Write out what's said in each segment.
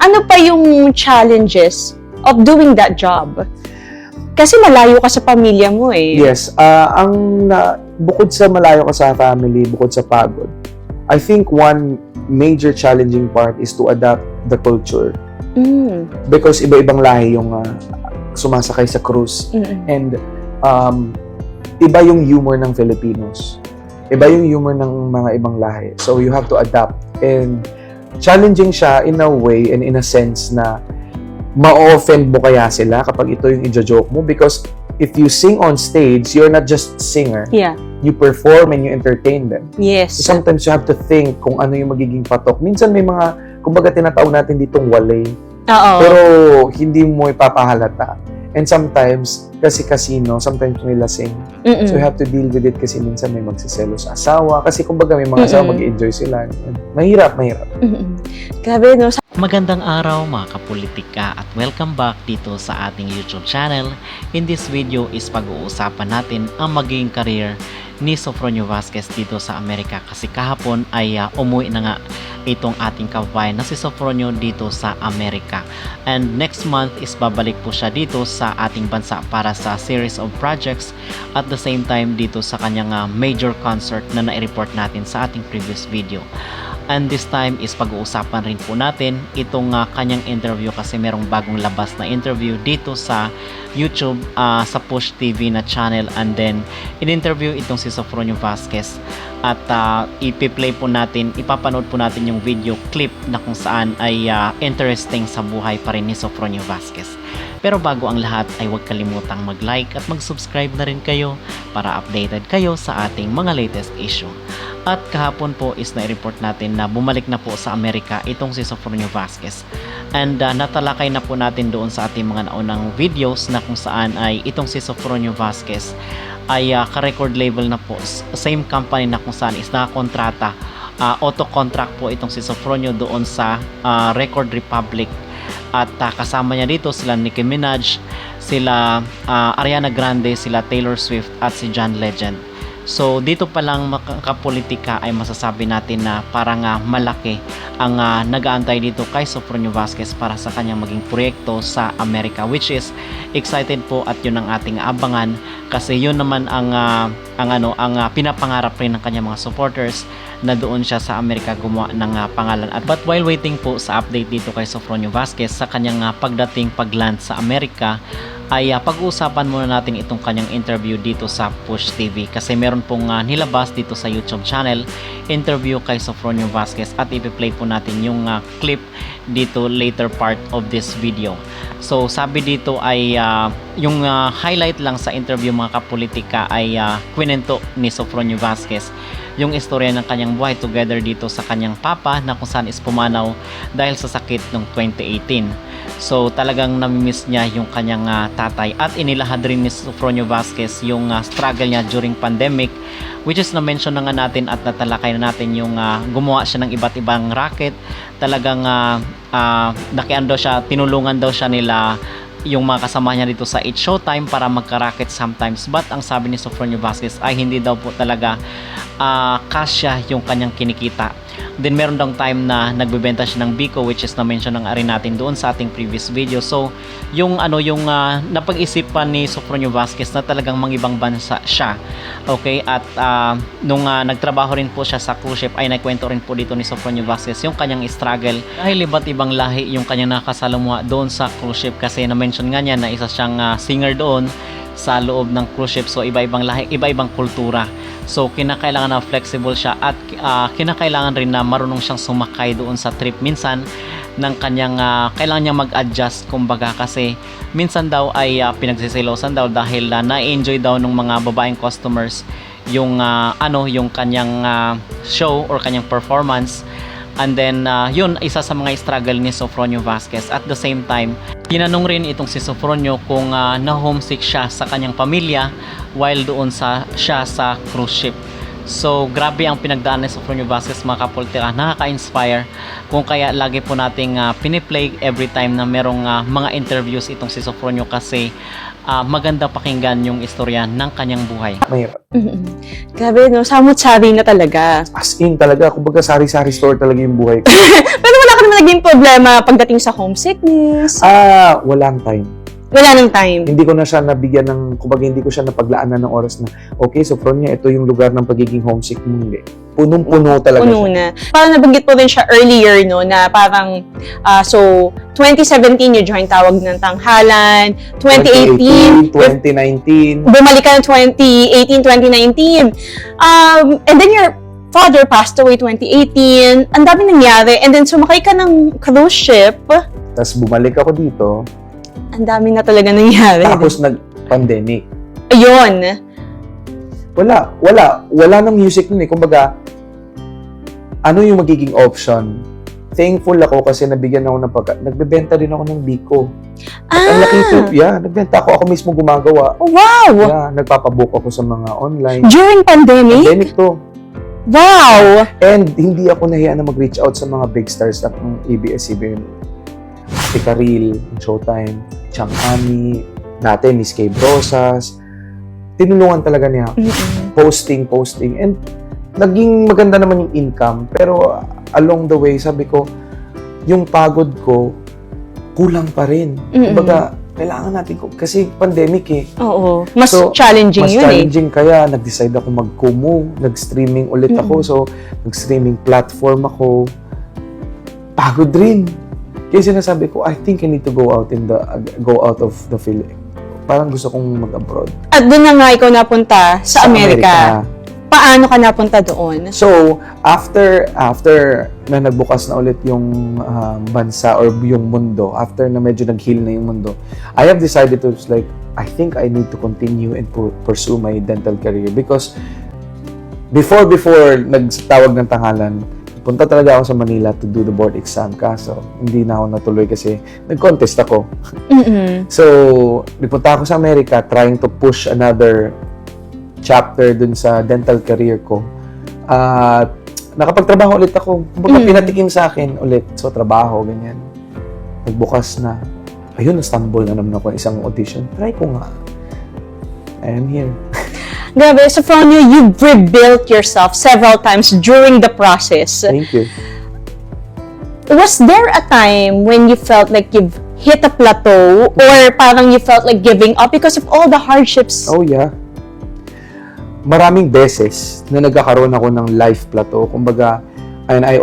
ano pa yung challenges of doing that job? Kasi malayo ka sa pamilya mo eh. Yes, bukod sa malayo ka sa family, bukod sa pagod, I think one major challenging part is to adapt the culture. Because iba-ibang lahi yung sumasakay sa cruise. And iba yung humor ng Filipinos. Iba yung humor ng mga ibang lahi. So you have to adapt. And challenging siya in a way and in a sense na ma-offend mo kaya sila kapag ito yung i-joke mo. Because if you sing on stage, you're not just singer. Yeah. You perform and you entertain them. Yes. So sometimes you have to think kung ano yung magiging patok. Minsan may mga, kumbaga tinatawag natin ditong walay. Oo. Pero hindi mo ipapahalata. And sometimes, kasi casino, sometimes may lasing. So you have to deal with it kasi minsan may magsiselo sa asawa. Kasi kumbaga may mga asawa mag-enjoy sila. Mahirap. Grabe, no? Magandang araw mga kapolitika at welcome back dito sa ating YouTube channel. In this video is pag-uusapan natin ang magiging career ni Sofronio Vasquez dito sa Amerika kasi kahapon ay umuwi na nga itong ating kababayan na si Sofronio dito sa Amerika. And next month is babalik po siya dito sa ating bansa para sa series of projects at the same time dito sa kanyang major concert na na-report natin sa ating previous video. And this time is pag-uusapan rin po natin itong kanyang interview kasi merong bagong labas na interview dito sa YouTube sa Push TV na channel, and then in-interview itong si Sofronio Vasquez at ipi-play po natin, ipapanood po natin yung video clip na kung saan ay interesting sa buhay pa rin ni Sofronio Vasquez. Pero bago ang lahat ay huwag kalimutang mag-like at mag-subscribe na rin kayo para updated kayo sa ating mga latest issue. At kahapon po is na-report natin na bumalik na po sa Amerika itong si Sofronio Vasquez. And natalakay na po natin doon sa ating mga naunang videos na kung saan ay itong si Sofronio Vasquez ay ka-record label na po. Same company na kung saan is nakakontrata. Auto-contract po itong si Sofronio doon sa Record Republic. At kasama niya dito sila Nicki Minaj, sila Ariana Grande, sila Taylor Swift at si John Legend. So dito pa lang makapolitika ay masasabi natin na parang malaki ang nag-aantay dito kay Sofronio Vasquez para sa kanyang maging proyekto sa Amerika, which is excited po at yun ang ating abangan kasi yun naman ang pinapangarap rin ng kanyang mga supporters na doon siya sa Amerika gumawa ng pangalan. But while waiting po sa update dito kay Sofronio Vasquez sa kanyang pagdating pag-land sa Amerika, ay pag-uusapan muna natin itong kanyang interview dito sa Push TV kasi meron pong nilabas dito sa YouTube channel interview kay Sofronio Vasquez at ipi-play po natin yung clip dito later part of this video. So sabi dito ay yung highlight lang sa interview mga kapolitika ay kwento ni Sofronio Vasquez yung istorya ng kanyang buhay together dito sa kanyang papa na kung saan is pumanaw dahil sa sakit noong 2018. So talagang namimiss niya yung kanyang tatay at inilahad rin ni Sofronio Vasquez yung struggle niya during pandemic, which is na-mention na nga natin at natalakay na natin yung gumawa siya ng iba't ibang racket. Talagang nakian daw siya, tinulungan daw siya nila yung mga kasama niya dito sa It's Showtime para magka-racket sometimes, but ang sabi ni Sofronio Vasquez ay hindi daw po talaga kasya yung kanyang kinikita. Then meron daw time na nagbebenta siya ng Biko, which is na-mention ng rin natin doon sa ating previous video. So yung napag-isipan ni Sofronio Vasquez na talagang mangibang bansa siya. Okay, at nung nagtrabaho rin po siya sa cruise ship ay nagkwento rin po dito ni Sofronio Vasquez yung kanyang struggle dahil iba't ibang lahi yung kanyang nakasalamuha doon sa cruise ship kasi na-mention nga niya na isa siyang singer doon sa loob ng cruise ship. So iba-ibang lahi, iba-ibang kultura. So kinakailangan na flexible siya at kinakailangan rin na marunong siyang sumakay doon sa trip minsan ng kanyang kailangan niya mag-adjust kumbaga kasi minsan daw ay pinagsisilosan daw dahil na-enjoy daw ng mga babaeng customers yung yung kanyang show or kanyang performance. And then yun isa sa mga struggle ni Sofronio Vasquez. At the same time, tinanong rin itong si Sofronio kung na-homesick siya sa kanyang pamilya while doon siya sa cruise ship. So grabe ang pinagdaan ni Sofronio Vasquez mga kapolitika, nakaka-inspire kung kaya lagi po nating piniplay every time na merong mga interviews itong si Sofronio kasi maganda pakinggan yung istorya ng kanyang buhay. Mahirap. Grabe, no? Samot-sari na talaga. As in talaga, kumbaga sari-sari store talaga yung buhay ko. Pero wala ka naman naging problema pagdating sa homesickness? Walang time. Wala nang time. Hindi ko na siya nabigyan ng, kumbaga hindi ko siya napaglaanan ng oras na, okay, so Fronya, ito yung lugar ng pagiging homesick mo. Hindi. Punong-puno talaga Puno siya. na. Parang nabanggit po rin siya earlier, no, na parang, so, 2017, you joined Tawag ng Tanghalan, 2018, 2019. bumalik ka ng 2018, 2019. And then your father passed away 2018. Ang dami nangyari. And then sumakay ka ng cruise ship. Tapos bumalik ako dito, Ang dami na talaga nangyari. tapos nag-pandemic. Ayun. Wala ng music nun eh. Kumbaga, ano yung magiging option? Thankful ako kasi nabigyan ako ng nagbebenta din ako ng biko. At ang laki ito, nagbenta ako mismo gumagawa. Wow! Yeah, nagpapabook ako sa mga online. During pandemic? Pandemic to. Wow! And hindi ako nahiya na mag-reach out sa mga big stars ng ABS-CBN. Si Karil, Showtime, Chang Ami, dati Miss Kay Brosas. Tinulungan talaga niya. Posting. And naging maganda naman yung income. Pero along the way, sabi ko, yung pagod ko, kulang pa rin. Kumbaga, kailangan natin kasi pandemic eh. Oo. Mas So, challenging Mas yun challenging kaya nag-decide ako mag-Kumu, nag-streaming ulit ako. So, nag-streaming platform ako. Pagod rin. Kaya sinasabi ko, I think I need to go out of the Philippines. Parang gusto kong mag-abroad. At doon na nga ikaw napunta sa Amerika. Paano ka napunta doon? So, after na nagbukas na ulit yung bansa or yung mundo, after na medyo nag-heal na yung mundo, I have decided to, like, I think I need to continue and pursue my dental career because before nagtawag ng Tanghalan, punta talaga ako sa Manila to do the board exam. Kaso, hindi na ako natuloy kasi nag-contest ako. So, punta ako sa Amerika trying to push another chapter dun sa dental career ko. At nakapagtrabaho ulit ako. Kumbaga, pinatikim sa akin ulit. So, trabaho, ganyan. Nagbukas na. Ayun, na-stumble na naman ako isang audition. Try ko nga. I am here. Grabe, so Fronya, you've rebuilt yourself several times during the process. Thank you. Was there a time when you felt like you've hit a plateau or parang you felt like giving up because of all the hardships? Oh, yeah. Maraming beses na nagkakaroon ako ng life plateau. Kumbaga, and I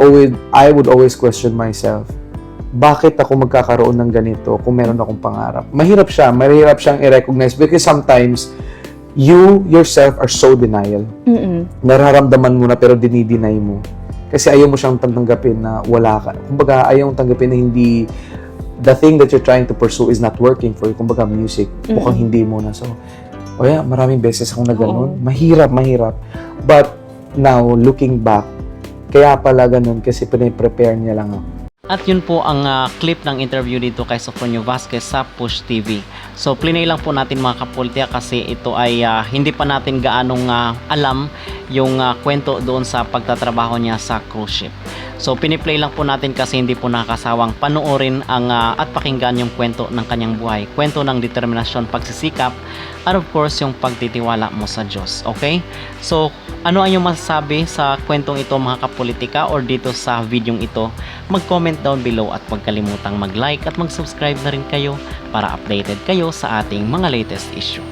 would always question myself, bakit ako magkakaroon ng ganito kung meron akong pangarap? Mahirap siyang i-recognize because sometimes you yourself are so denial. Nararamdaman mo na pero dinideny mo. Kasi ayaw mo siyang tanggapin na wala ka. Kumbaga, ayaw mong tanggapin na hindi, the thing that you're trying to pursue is not working for you. Kumbaga, music, mukhang hindi mo na. So, maraming beses akong na ganun. Mahirap. But now, looking back, kaya pala ganun kasi pinaprepare niya lang ako. At yun po ang clip ng interview dito kay Sofronio Vasquez sa Push TV. So plinay lang po natin mga kapultiya kasi ito ay hindi pa natin gaanong alam yung kwento doon sa pagtatrabaho niya sa cruise ship. So piniplay lang po natin kasi hindi po nakakasawang panoorin ang at pakinggan yung kwento ng kanyang buhay. Kwento ng determinasyon, pagsisikap, at of course yung pagtitiwala mo sa Diyos. Okay? So ano ang inyong masasabi sa kwentong ito mga kapolitika or dito sa videong ito? Mag-comment down below at huwag kalimutang mag-like at mag-subscribe na rin kayo para updated kayo sa ating mga latest issue.